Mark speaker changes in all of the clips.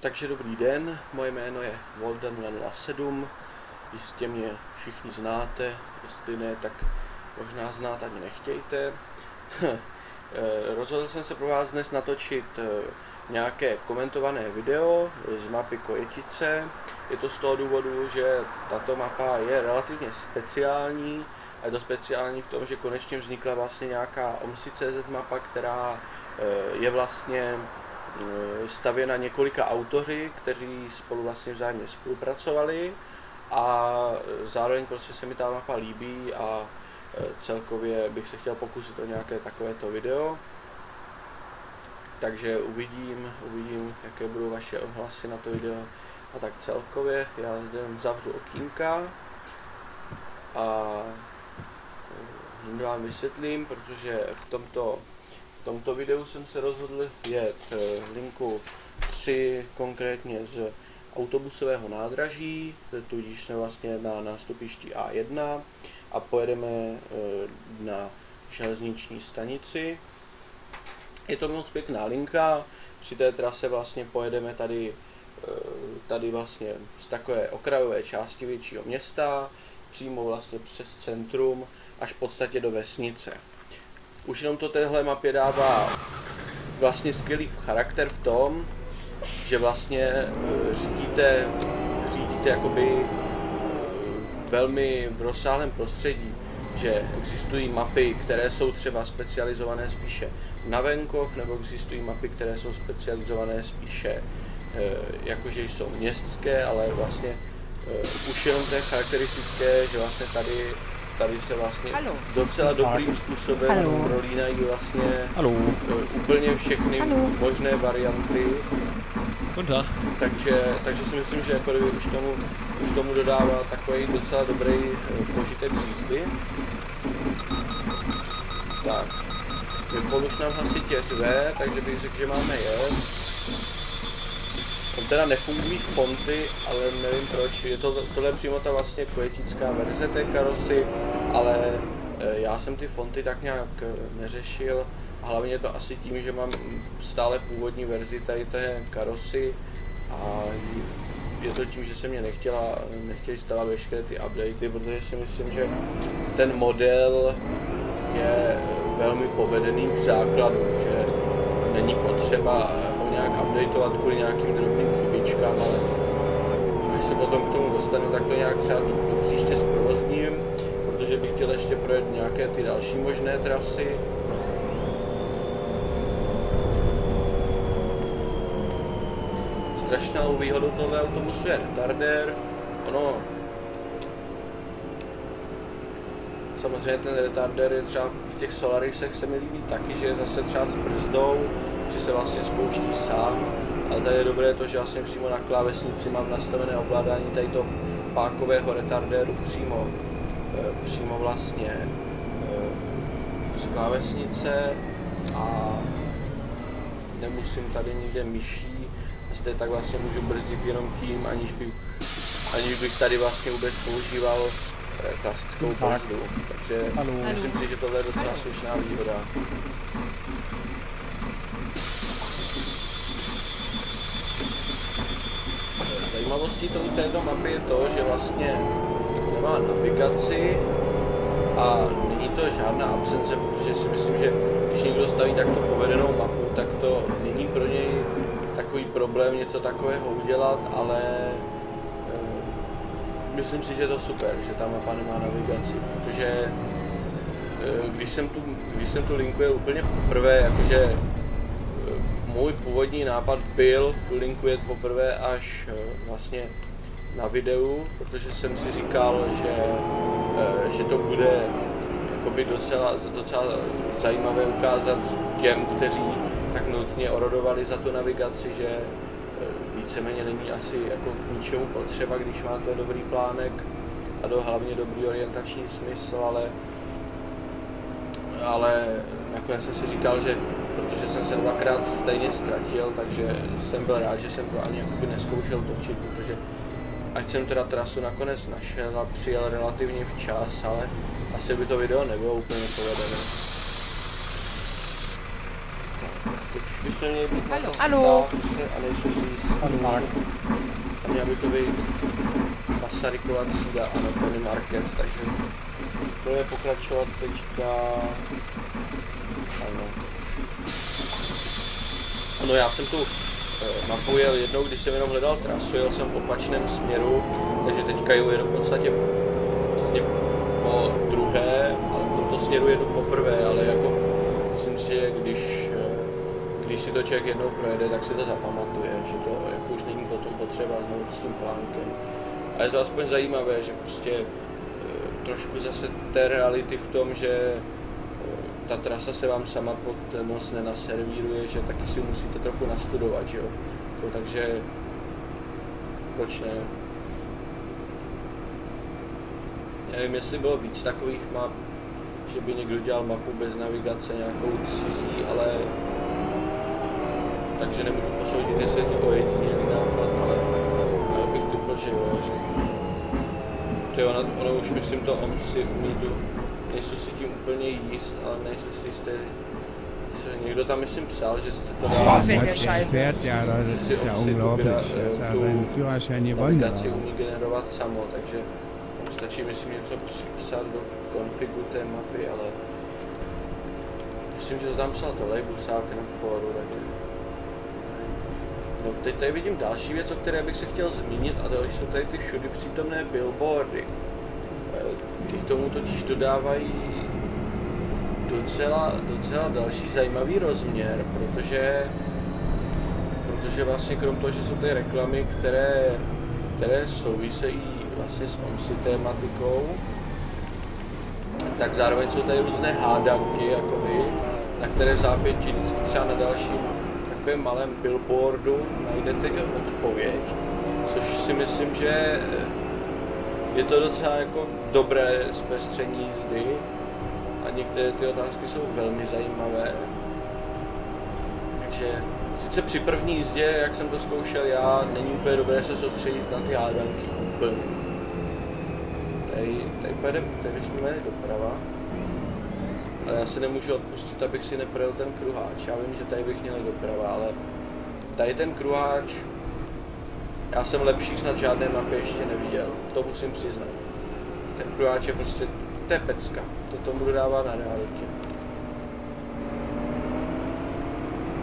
Speaker 1: Takže dobrý den, moje jméno je Volden007, jistě mě všichni znáte, jestli ne, tak možná znát ani nechtějte. Rozhodl jsem se pro vás dnes natočit nějaké komentované video z mapy Kojetice. Je to z toho důvodu, že tato mapa je relativně speciální. A je to speciální v tom, že konečně vznikla vlastně nějaká OMSI.cz mapa, která je vlastně stavěna několika autoři, kteří spolu vlastně vzájemně spolupracovali, a zároveň prostě se mi ta mapa líbí a celkově bych se chtěl pokusit o nějaké takovéto video. Takže uvidím, jaké budou vaše ohlasy na to video. A tak celkově já zde zavřu okýnka a vám vysvětlím, protože v tomto videu jsem se rozhodl jet linku 3 konkrétně z autobusového nádraží, tudíž jsme vlastně na nástupišti A1 a pojedeme na železniční stanici. Je to moc pěkná linka, při té trase vlastně pojedeme tady vlastně z takové okrajové části většího města, přímo vlastně přes centrum, až v podstatě do vesnice. Už jenom to téhle mapě dává vlastně skvělý charakter v tom, že vlastně řídíte jakoby velmi v rozsáhlém prostředí, že existují mapy, které jsou třeba specializované spíše na venkov, nebo existují mapy, které jsou specializované spíše jakože jsou městské, ale vlastně už jenom to je charakteristické, že vlastně tady se vlastně docela dobrým způsobem prolínají vlastně úplně všechny možné varianty. Takže si myslím, že jako už tomu dodává takový docela dobrý požitek jízdy. Tak, Vypol už nám hlasitě řve, takže bych řekl, že máme jet. Tam teda nefungují fonty, ale nevím proč, tohle je přímo ta vlastně kojetická verze té karosy, ale já jsem ty fonty tak nějak neřešil, a hlavně je to asi tím, že mám stále původní verzi tady té karosy a je to tím, že se mě nechtěli stávat veškeré ty updaty, protože si myslím, že ten model je velmi povedený v základu, že není potřeba ho nějak updateovat kvůli nějakým drobným chybičkám, ale až se potom k tomu dostanu, tak to nějak třeba do příště zprovozním, protože bych chtěl ještě projet nějaké ty další možné trasy. Strašnou výhodou tohle autobusu je retardér. Samozřejmě ten retardér je třeba v těch Solarisech se mi líbí taky, že je zase třeba s brzdou, že se vlastně spouští sám, ale tady je dobré to, že vlastně přímo na klávesnici mám nastavené ovládání tady toho pákového retardéru přímo vlastně z klávesnice a nemusím tady nikde myší, a zde tak vlastně můžu brzdit jenom tím, aniž bych tady vlastně vůbec používal klasickou brzdu, takže myslím si, že tohle je docela slušná výhoda. Zajímavostí této mapy je to, že vlastně nemá navigaci a není to žádná absence, protože si myslím, že když někdo staví takto povedenou mapu, tak to není pro něj takový problém něco takového udělat, ale myslím si, že je to super, že ta mapa nemá navigaci, protože když jsem tu linku jel úplně poprvé, jakože můj původní nápad byl tu linku jet poprvé až vlastně na videu, protože jsem si říkal, že to bude jakoby docela zajímavé ukázat těm, kteří tak nutně orodovali za tu navigaci, že víceméně není asi jako k ničemu potřeba, když máte dobrý plánek a hlavně dobrý orientační smysl, ale nakonec jsem si říkal, že protože jsem se dvakrát stejně ztratil, takže jsem byl rád, že jsem to ani jakoby neskoušel točit, protože ať jsem teda trasu nakonec našel a přijel relativně včas, ale asi by to video nebylo úplně povedené. Teď už by jsme měli být na
Speaker 2: Hallo.
Speaker 1: a nejsou si jistý. A měla by to být Masarykova třída a ne Pony Market, takže budeme pokračovat teďka. Ano, já jsem tu mapu jel jednou, když jsem jenom hledal trasu, jel jsem v opačném směru, takže teďka jedu v podstatě vlastně po druhé, ale v tomto směru jedu poprvé, ale jako myslím si, že když si to člověk jednou projede, tak si to zapamatuje, že to jako už není potom potřeba znovu s tím plánkem. A je to aspoň zajímavé, že prostě trošku zase té reality v tom, že ta trasa se vám sama pod nos nenaservíruje, že taky si musíte trochu nastudovat, že jo. Takže proč ne? Nevím, jestli bylo víc takových map, že by někdo dělal mapu bez navigace nějakou cizí, ale takže nemůžu posoudit, jestli je to ojedinělý nápad, ale bych typl, že jo, že to ono už myslím to on si umí tu, nejsou si tím úplně jíst, ale nejsou si jistý. Někdo tam myslím psal, že jste to dal, že si on si tu navigaci umí generovat samo, takže stačí myslím něco připsat do konfigu té mapy, ale myslím, že to tam psal to Lejbusák na fóru, takže no, teď tady vidím další věc, o které bych se chtěl zmínit, a to jsou tady ty všudy přítomné billboardy. Ty k tomu totiž dodávají docela další zajímavý rozměr, protože vlastně krom toho, že jsou tady reklamy, které souvisejí vlastně s OMSI tématikou, tak zároveň jsou tady různé hádanky, jakoby, na které v zápětí vždycky třeba na dalším takovém malém billboardu najdete i odpověď, což si myslím, že je to docela jako dobré zpestření jízdy a některé ty otázky jsou velmi zajímavé. Takže sice při první jízdě, jak jsem to zkoušel já, není úplně dobré se soustředit na ty hádanky úplně. Tady jsme jeli doprava, ale já si nemůžu odpustit, abych si neprojel ten kruháč. Já vím, že tady bych měl doprava, ale tady ten kruháč, já jsem lepší snad žádné mapě ještě neviděl, to musím přiznat. Ten kruháč je prostě, to je pecka, to tomu dodává na realitě.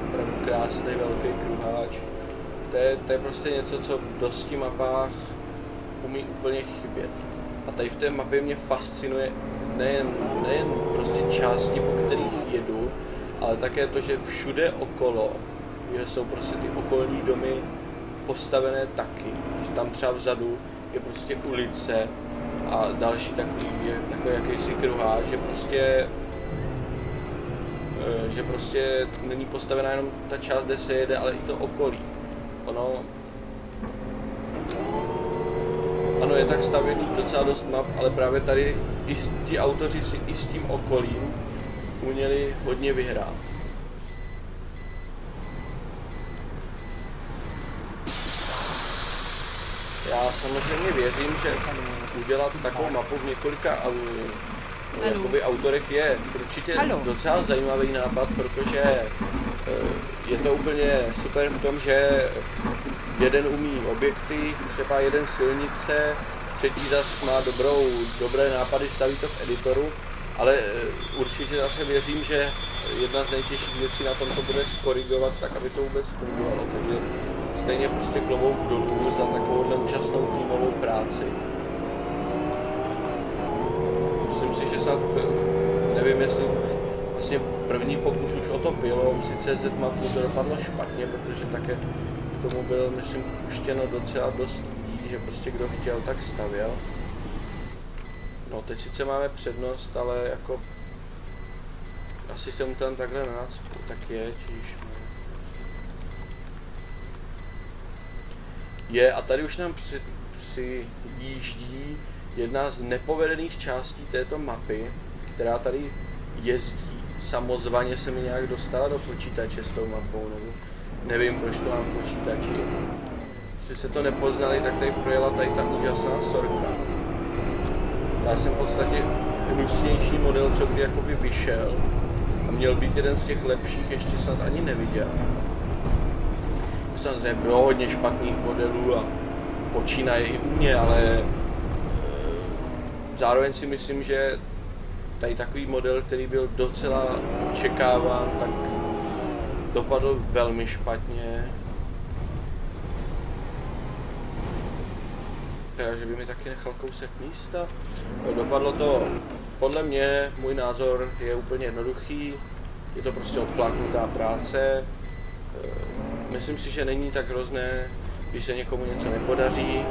Speaker 1: Opravdu krásný velký kruháč. To je prostě něco, co v dosti mapách umí úplně chybět. A tady v té mapě mě fascinuje nejen prostě části, po kterých jedu, ale také to, že všude okolo, že jsou prostě ty okolní domy postavené taky, že tam třeba vzadu je prostě ulice a další takový jakýsi kruháč, že prostě není postavená jenom ta část, kde se jede, ale i to okolí. Ano, je tak stavěný docela dost map, ale právě tady ti autoři si i s tím okolím uměli hodně vyhrát. Já samozřejmě věřím, že udělat takovou mapu v několika autorech je určitě docela zajímavý nápad, protože je to úplně super v tom, že jeden umí objekty, třeba jeden silnice, třetí zase má dobré nápady, staví to v editoru, ale určitě zase věřím, že jedna z nejtěžších věcí na tom to bude skorigovat tak, aby to vůbec fungovalo, takže stejně prostě klobouk dolů za takovouhle úžasnou týmovou práci. Myslím si, že snad, nevím jestli vlastně první pokus už o to bylo, sice Z mapu to dopadlo špatně, protože také k tomu bylo, myslím, puštěno docela dost lidí, že prostě kdo chtěl, tak stavěl. No teď sice máme přednost, ale jako asi jsem tam takhle na nácpu, tak ježiš. A tady už nám přijíždí jedna z nepovedených částí této mapy, která tady jezdí. Samozvaně se mi nějak dostala do počítače s tou mapou, nebo nevím, proč to mám v počítači. Jestli se to nepoznali, tak tady projela tady ta úžasná sorka. Já jsem v podstatě hnusnější model, co kdy jakoby vyšel. a měl být jeden z těch lepších, ještě snad ani neviděl. Samozřejmě bylo hodně špatných modelů a počínaje i u mě, ale zároveň si myslím, že tady takový model, který byl docela očekáván, tak dopadl velmi špatně. Takže by mi taky nechal kousek místa. Dopadlo to, podle mě, můj názor je úplně jednoduchý. Je to prostě odfláknutá práce. Myslím si, že není tak hrozné, když se někomu něco nepodaří,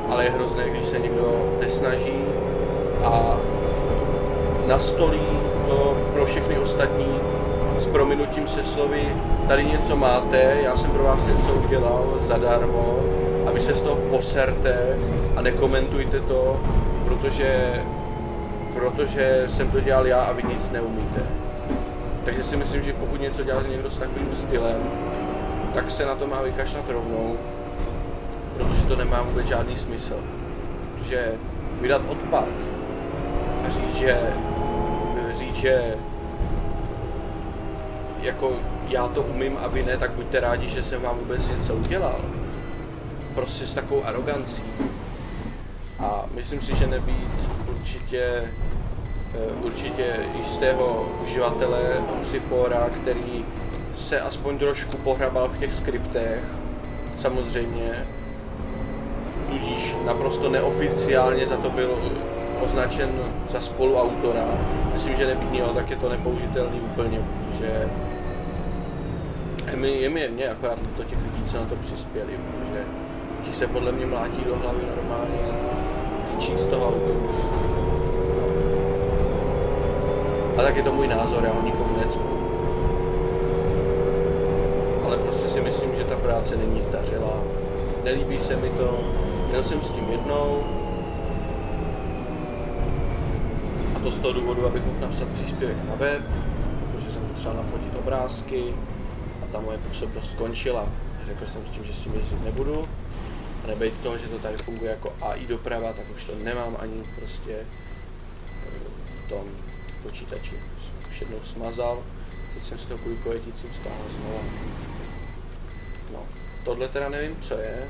Speaker 1: ale je hrozné, když se někdo nesnaží a nastolí to pro všechny ostatní s prominutím se slovy, tady něco máte, já jsem pro vás něco udělal zadarmo a vy se z toho poserte a nekomentujte to, protože jsem to dělal já a vy nic neumíte. Takže si myslím, že pokud něco dělá někdo s takovým stylem, tak se na to má vykašlat rovnou, protože to nemá vůbec žádný smysl. Protože vydat odpad a říct, že jako já to umím a vy ne, tak buďte rádi, že jsem vám vůbec něco udělal. Prostě s takovou arogancí. A myslím si, že nebýt určitě jistého uživatele Amsifora, který se aspoň trošku pohrabal v těch skriptech, samozřejmě, tudíž naprosto neoficiálně za to byl označen za spoluautora. Myslím, že nebýt něho, tak je to nepoužitelný úplně, protože je mě akorát to těch lidí, co na to přispěli, protože ti se podle mě mlátí do hlavy normálně, tyčí z toho autobusu. A tak je to můj názor, já ho nikomu necpu. Ale prostě si myslím, že ta práce není zdařilá. Nelíbí se mi to, měl jsem s tím jednou. A to z toho důvodu, abych mohl napsat příspěvek na web, protože jsem potřeboval nafotit obrázky a ta moje působnost skončila. Řekl jsem s tím, že s tím jezdit nebudu. A nebejt toho, že to tady funguje jako AI doprava, tak už to nemám ani prostě v tom počítači. Už jednou smazal, teď jsem si to kvůli kojetícím stáhl znovu. No, tohle teda nevím, co je,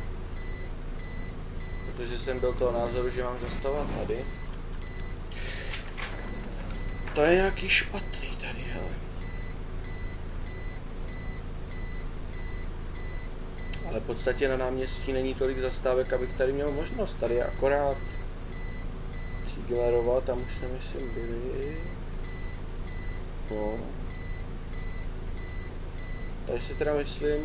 Speaker 1: protože jsem byl toho názoru, že mám zastavovat tady. To je nějaký špatný tady, hele. Ale v podstatě na náměstí není tolik zastávek, abych tady měl možnost. Tady je akorát Cíglerova, tam už jsme myslím byli. No. Tady si teda myslím,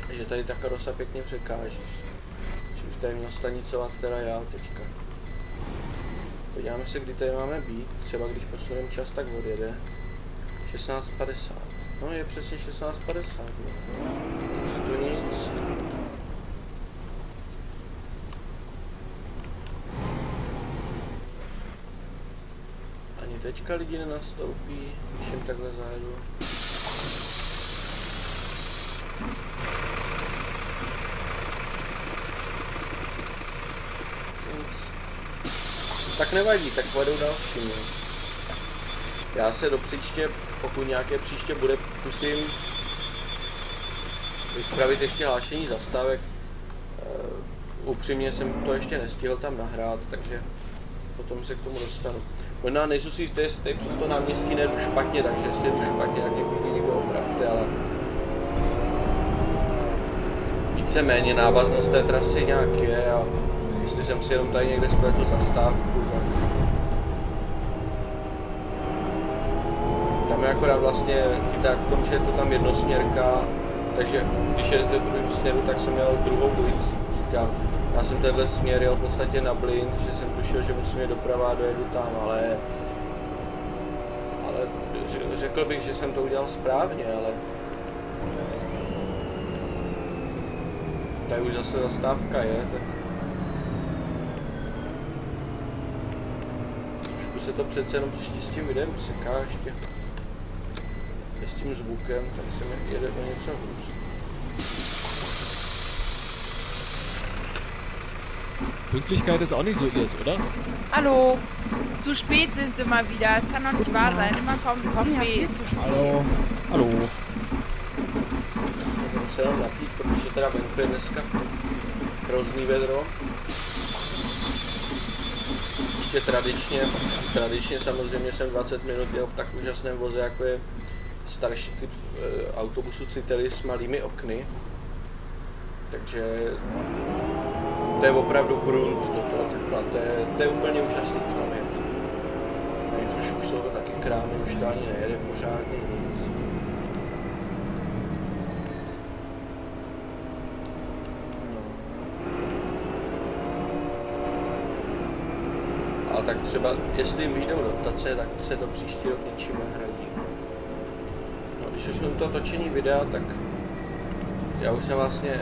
Speaker 1: že tady ta karosa pěkně překáží. Že bych tady měl stanicovat teda já teďka. Podíváme se, kdy tady máme být. Třeba když posuneme čas, tak odjede. 16:50. No je přesně 16:50. Takže to nic. Ani teďka lidi nenastoupí, když jim takhle zajedu. Tak nevadí, tak pojedou další. Ne? Já se do příště, pokud nějaké příště bude, pokusím vyspravit ještě hlášení zastávek. Upřímně jsem to ještě nestihl tam nahrát, takže potom se k tomu dostanu. Možná nejsou si jistý, jestli tady přes to náměstí nejdu špatně, takže jestli jdu špatně, tak někdo opravte, ale víceméně návaznost té trasy nějak je a jestli jsem si jenom tady někde spletl zastávku, tak tam je akorát vlastně chyták v tom, že je to tam jednosměrka, takže když jedete druhým směru, tak jsem měl druhou ulici. Říkám, já jsem tenhle směr jel v podstatě na blind, že jsem tušil, že musím jít doprava a dojedu tam, ale řekl bych, že jsem to udělal správně, ale tady už zase zastávka je, tak trošku se to přece jenom s tím videem seká ještě. S tím zvukem, tak se mi jede o něco hůř.
Speaker 2: Pünktlichkeit ist auch nicht so ihrs, oder?
Speaker 3: Hallo. Zu spät sind sie mal wieder. Es kann doch nicht wahr sein. Immer kommen sie zu spät. Zu spät.
Speaker 2: Hallo. Hallo.
Speaker 1: Budu se jenom napít, protože teda venku je dneska hrozný vedro. Ještě tradičně samozřejmě jsem 20 minut jel v tak úžasném voze, jako je starší typ autobusu Citely s malými okny. Takže to je opravdu grunt do toho tepla, to je úplně úžasný v tom jet. Což už jsou to taky krámy, už to ani nejede pořádně nic. No. A tak třeba, jestli jim vyjdou dotace, tak se to příští rok něčím nahradí. No, když už jsme u toho točení videa, tak já už jsem vlastně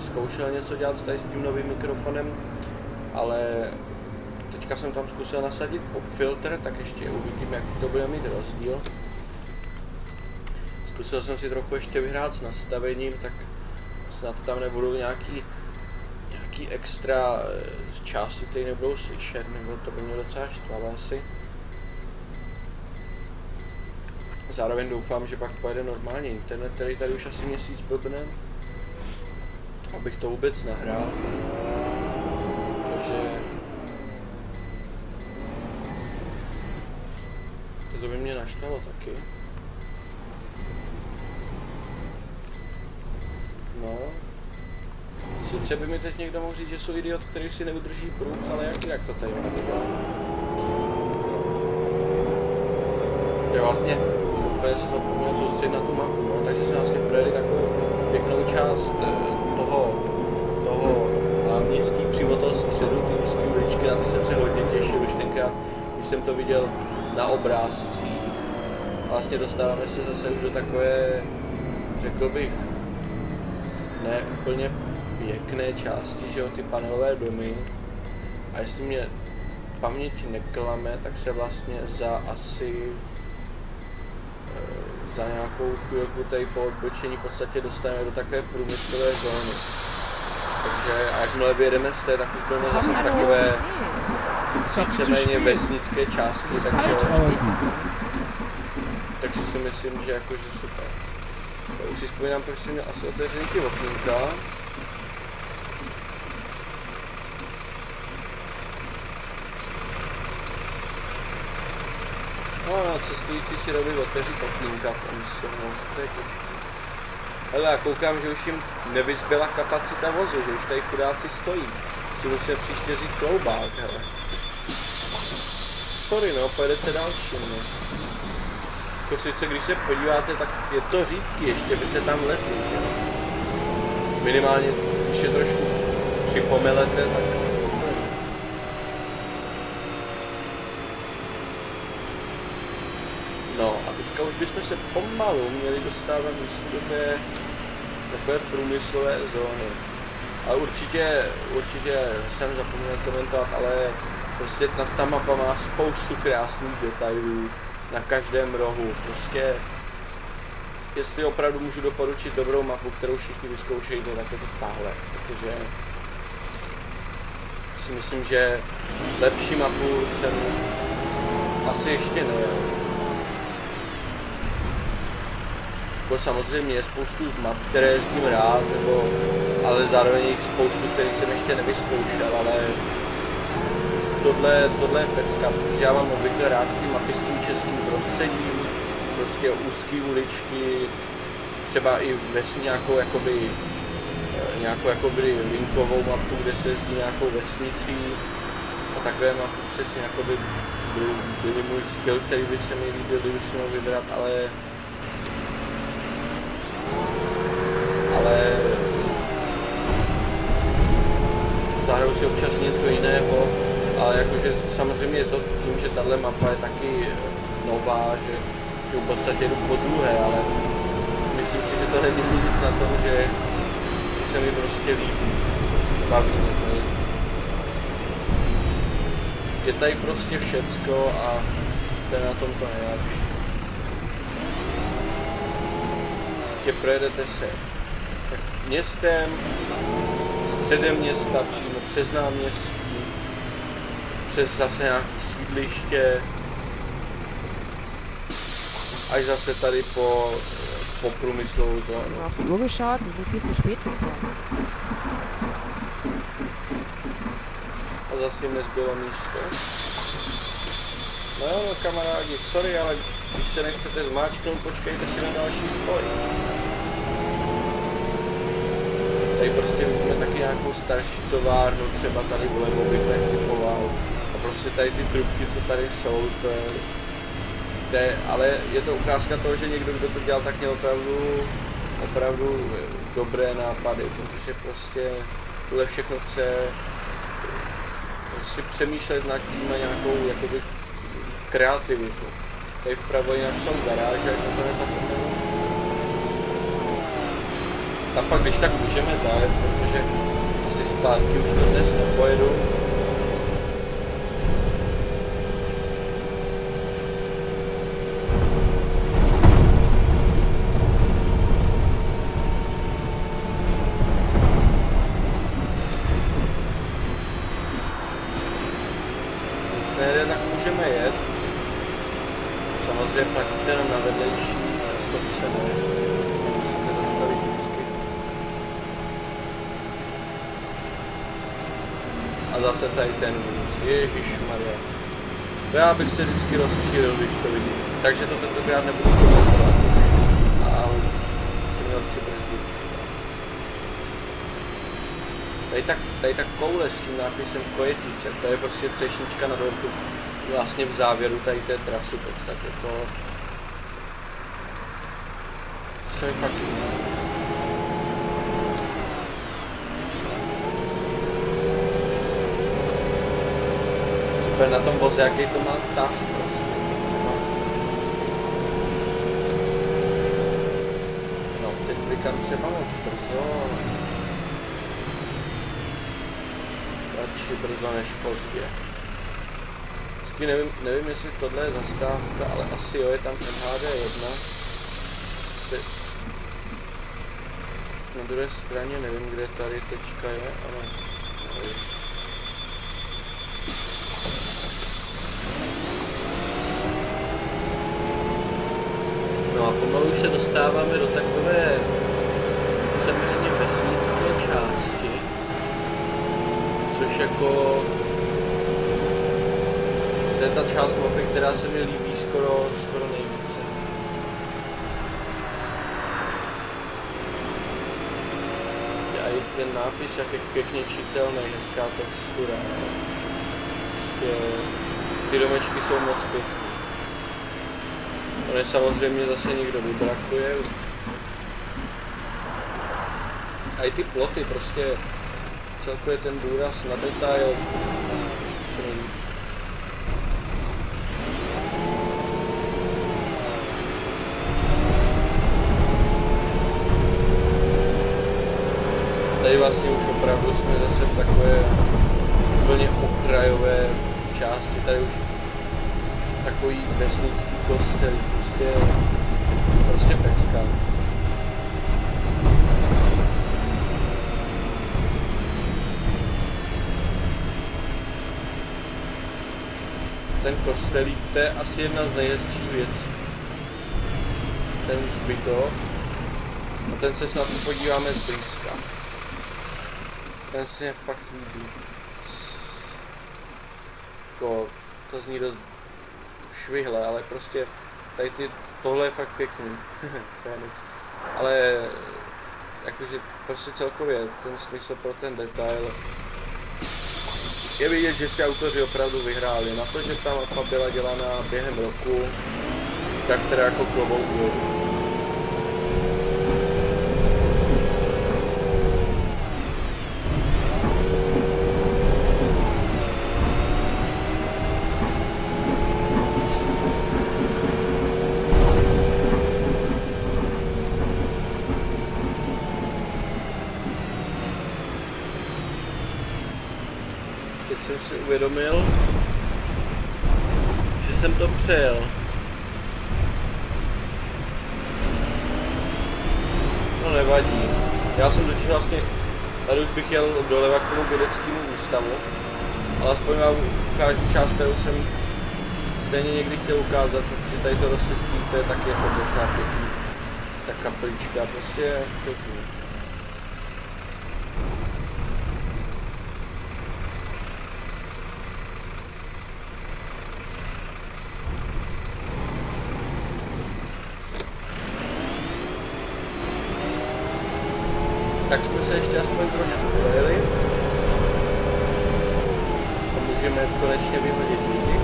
Speaker 1: zkoušel něco dělat tady s tím novým mikrofonem, ale teďka jsem tam zkusil nasadit popfiltr, tak ještě uvidím, jaký to bude mít rozdíl. Zkusil jsem si trochu ještě vyhrát s nastavením, tak snad tam nebudou nějaký extra části, které nebudou slyšet, nebo to by mě docela štvalo asi. Zároveň doufám, že pak pojede normálně internet, který tady už asi měsíc blbne, abych to vůbec nahrál, protože to by mě naštvalo taky. No, sice by mi teď někdo mohl říct, že jsou idiot, který si neudrží pruh, ale jak to tady mám dělat? Já vlastně úplně se zapomněl soustředit na tu mapu, no, takže se vlastně projeli takovou pěknou část toho náměstí přímo toho středu, ty úzké uličky, na ty jsem se hodně těšil už tenkrát, když jsem to viděl na obrázcích. Vlastně dostáváme se zase už do takové, řekl bych, ne úplně pěkné části, že jo, ty panelové domy. A jestli mě paměť neklame, tak se vlastně za nějakou chvilku tady po odbočení v podstatě dostaneme do takové průmyslové zóny. Takže a jakmile vyjedeme z té, tak úplně zase v takové víceméně vesnické části, takže si myslím, že jakože super. Já už si vzpomínám, proč jsem měl asi otevřený ty okýnka. No, cestující si robí otevřít okýnka v Omsonu, to je těžké. Hele, já koukám, že už jim nevyzbyla kapacita vozu, že už tady chudáci stojí. Si musíme příště říct kloubák, hele. Sorry no, pojedete další, no. Jako sice, když se podíváte, tak je to řídký, ještě byste tam vlezli, že jo. Minimálně, když je trošku připomelete, tak... No a teďka už bychom se pomalu měli dostávat do té takové průmyslové zóny. A určitě jsem zapomněl komentovat, ale prostě ta mapa má spoustu krásných detailů na každém rohu. Prostě, jestli opravdu můžu doporučit dobrou mapu, kterou všichni vyzkoušejte, tak je to tahle, protože si myslím, že lepší mapu jsem asi ještě nejel. Jako samozřejmě je spoustu map, které jezdím rád, ale zároveň jich spoustu, kterých jsem ještě nevyzkoušel, ale tohle je pecka, protože já mám obvykle rád ty mapy s tím českým prostředím, prostě úzký uličky, třeba i nějakou linkovou mapu, kde se jezdí nějakou vesnicí a takové mapy přesně jakoby byly můj skill, který by se mi líbil, kdybych si mohl vybrat, ale zahraju si občas něco jiného, ale jakože samozřejmě je to tím, že tahle mapa je taky nová, že v podstatě jdu po druhé, ale myslím si, že to není nic na tom, že se mi prostě líbí, baví mě to. Je tady prostě všecko a to je na tom to nejlepší. Ještě projedete se tak městem, středem města, přímo přes náměstí, přes zase nějaké sídliště, až zase tady po průmyslovou
Speaker 4: Ich habe
Speaker 1: zónu.
Speaker 4: mal auf die Uhr geschaut, Sie sind viel zu spät gekommen.
Speaker 1: A zase jim nezbylo místo. No jo, no kamarádi, sorry, ale když se nechcete zmáčknout, počkejte si na další spoj. Tady prostě vidíme taky nějakou starší továrnu, třeba tady vlevo bych tak typoval. A prostě tady ty trubky, co tady jsou, to je, ale je to ukázka toho, že někdo, kdo to dělal, tak měl opravdu dobré nápady, protože prostě tohle všechno chce si přemýšlet nad tím a nějakou jakoby kreativitu. Tady vpravo jinak jsou garáže, jak to nezapomenu. Tam pak když tak můžeme zajet, protože asi zpátky už to dnes nepojedu. Tak můžeme jet. Samozřejmě platíte jenom na vedlejší stopce, ne? Musíte zastavit vždycky. A zase tady ten vůz, ježišmarja. Já bych se vždycky rozčílil, když to vidím. Takže to tentokrát nebudu komentovat. A jsem měl přibrzdit. Tady ta koule s tím nápisem Kojetice, to je prostě třešnička na dortu. Vlastně v závěru tady té trasy, tak jako... To se mi fakt líbí. Super na tom voze, jaký to má tah prostě. Třeba... No, teď klikám třeba moc brzo. Radši brzo než pozdě. Nevím, jestli tohle je zastávka, ale asi jo, je tam MHD 1. Na druhé straně nevím, kde tady teďka je, ale nevím. No a pomalu už se dostáváme do takové víceméně vesnické části, což jako to je ta část mapy, která se mi líbí skoro nejvíce. Prostě a i ten nápis, jak je pěkně čitelný, hezká textura. Prostě ty domečky jsou moc pěkné. On samozřejmě zase někdo vybrakuje. A i ty ploty, prostě celkově ten důraz na detail. Tady vlastně už opravdu jsme zase v takové úplně okrajové části, tady už takový vesnický kostel, prostě pecka. Ten kostelík, to je asi jedna z nejhezčích věcí. Ten hřbitov, a ten se snad podíváme zblízka. Ten se mě fakt líbí. To zní dost švihle, ale prostě tady tohle je fakt pěkný. Ale jakože prostě celkově ten smysl pro ten detail je vidět, že si autoři opravdu vyhráli. Na to, že ta mapa byla dělaná během roku, tak teda jako klobouk dolů. Jsem si uvědomil, že jsem to přejel. No nevadí. Já jsem totiž vlastně Tady už bych jel doleva k tomu vědeckému ústavu, ale aspoň vám ukážu část, kterou jsem stejně někdy chtěl ukázat, protože tady to rozcestí, to je taky jako docela pěkný. Ta kaplička, prostě pěkný. Tak jsme se ještě aspoň trošku projeli a můžeme konečně vyhodit lidi.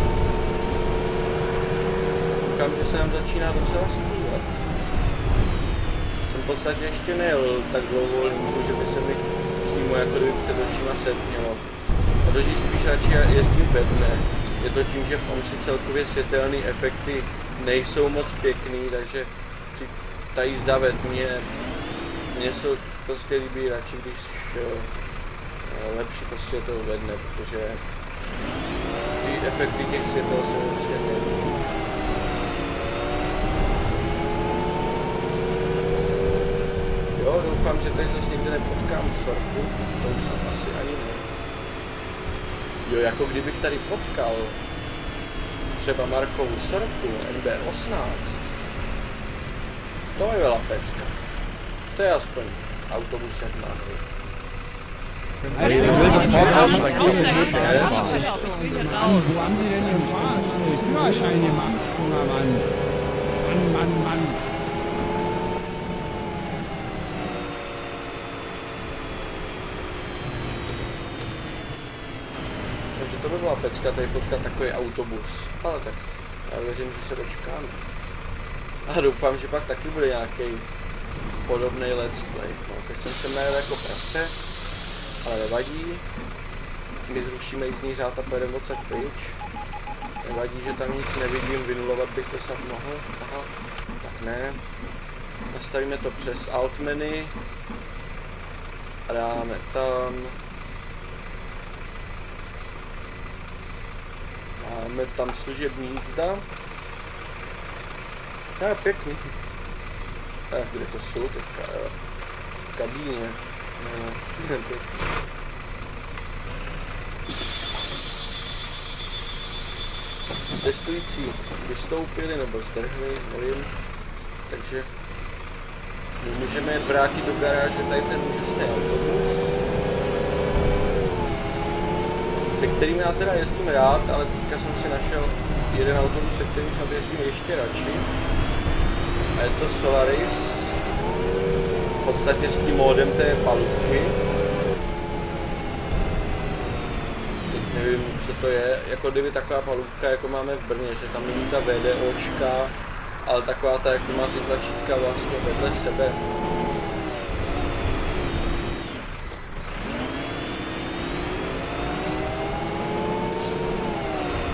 Speaker 1: Koukám, že se nám začíná docela střílet. Jsem v podstatě ještě nejel tak dlouhou linku, že by se mi přímo jako kdyby před očima setmělo. A to spíš radši jezdím ve dne. Je to tím, že v OMSI celkově světelné efekty nejsou moc pěkný, takže ta jízda ve dně mně se prostě líbí radši, když lepší prostě to ve dne, protože ty efekty těch světel jsou prostě nelíbí. Jo, doufám, že tady zase někde nepotkám sorku, to už jsem asi ani ne. Jo, jako kdybych tady potkal třeba Markovu sorku MB18, to je byla pecka. To je aspoň autobus jak mám.
Speaker 5: Wo haben Sie denn den Führerschein gemacht, junger Mann? Mann.
Speaker 1: Takže to by byla pecka tady potkat takový autobus. Ale tak, já věřím, že se dočkáme. A doufám, že pak taky bude nějaký podobný let's play. No, teď jsem se najel jako prase, ale nevadí. My zrušíme jízdní řád a pojedeme odsaď pryč. Nevadí, že tam nic nevidím, vynulovat bych to snad mohl. Aha, tak ne. Nastavíme to přes alt menu. A dáme tam. Máme tam služební jízda. Je pěkný. Kde to jsou teďka, jo? V kabíně. No, pěkný. Cestující vystoupili nebo zdrhli, nevím. Takže my můžeme jet vrátit do garáže tady ten úžasný autobus, se kterým já teda jezdím rád, ale teďka jsem si našel jeden autobus, se kterým snad jezdím ještě radši. A je to Solaris, v podstatě s tím módem té palubky. Teď nevím, co to je, jako kdyby taková palubka, jako máme v Brně, že tam není ta VDOčka, ale taková ta, jak má ty tlačítka vlastně vedle sebe.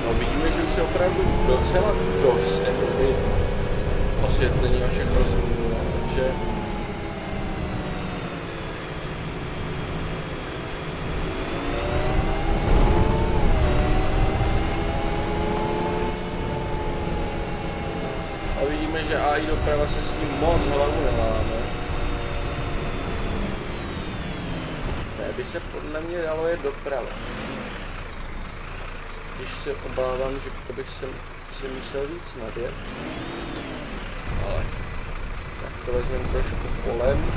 Speaker 1: No vidíme, že už se opravdu docela dost, jakoby osvětlení a všechno změnilo, takže a vidíme, že AI doprava se s tím moc hlavu neláme. Ne, by se podle mě dalo jet doprava. Když se obávám, že to bych si musel víc nadjet. Ale tak to vezmeme trošku polem.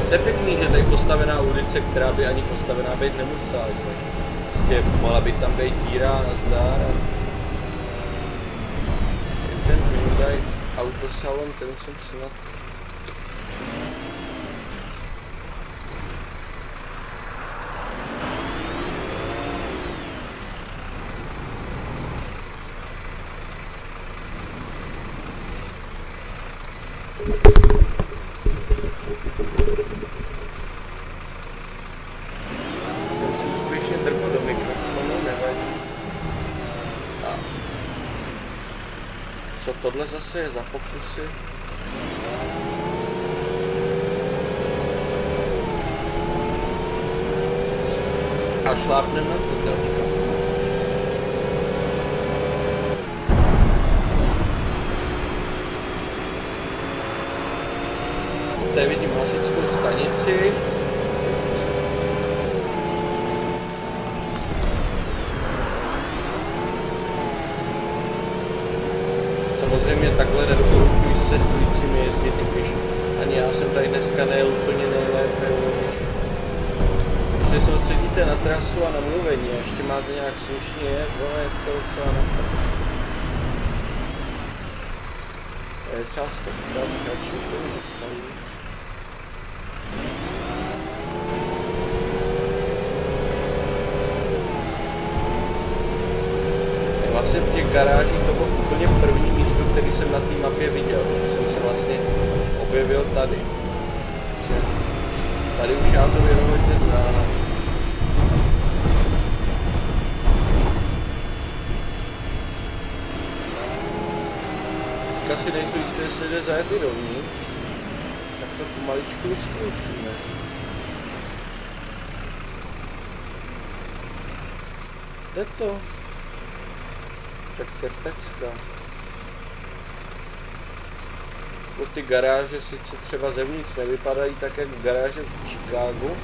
Speaker 1: To je pěkný, že tady postavená ulice, která by ani postavená být nemusela, že? Prostě mohla by tam být díra, nazdár. Ten Hyundai autosalon, ten jsem si na... Jsem si úspěšně drpl do mikrofonu, nevadí. A co tohle zase je za pokusy? A šlápneme na to tlačka. Tady vidím hasičskou stanici. Samozřejmě takhle nedoporučuji s cestujícími jezdit, i když ani já jsem tady dneska nejel úplně nejlépe. Když se soustředíte na trasu a na mluvení a ještě máte nějak slušně jet, je to docela napadne. Je třeba stovka, radši úplně zastaví. Vlastně v těch garážích to bylo úplně první místo, který jsem na té mapě viděl. Jsem se vlastně objevil tady. Takže tady už já to vědomě znám. Teďka si nejsou jisté, jestli jde zajet i dovnitř. Tak to pomaličku vyzkoušíme. Jde to? Tak. Jako ty garáže sice třeba zevnitř nevypadají tak jak garáže v Chicagu,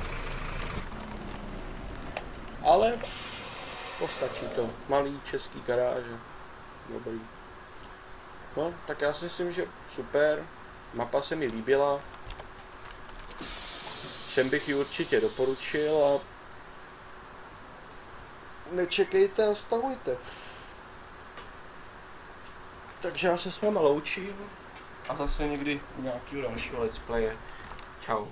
Speaker 1: ale postačí to. Malý český garáže. Dobrý. No, tak já si myslím, že super. Mapa se mi líbila. Všem bych ji určitě doporučil a nečekejte a stavujte. Takže já se s váma loučím a zase někdy u nějakého dalšího let's playe. Čau.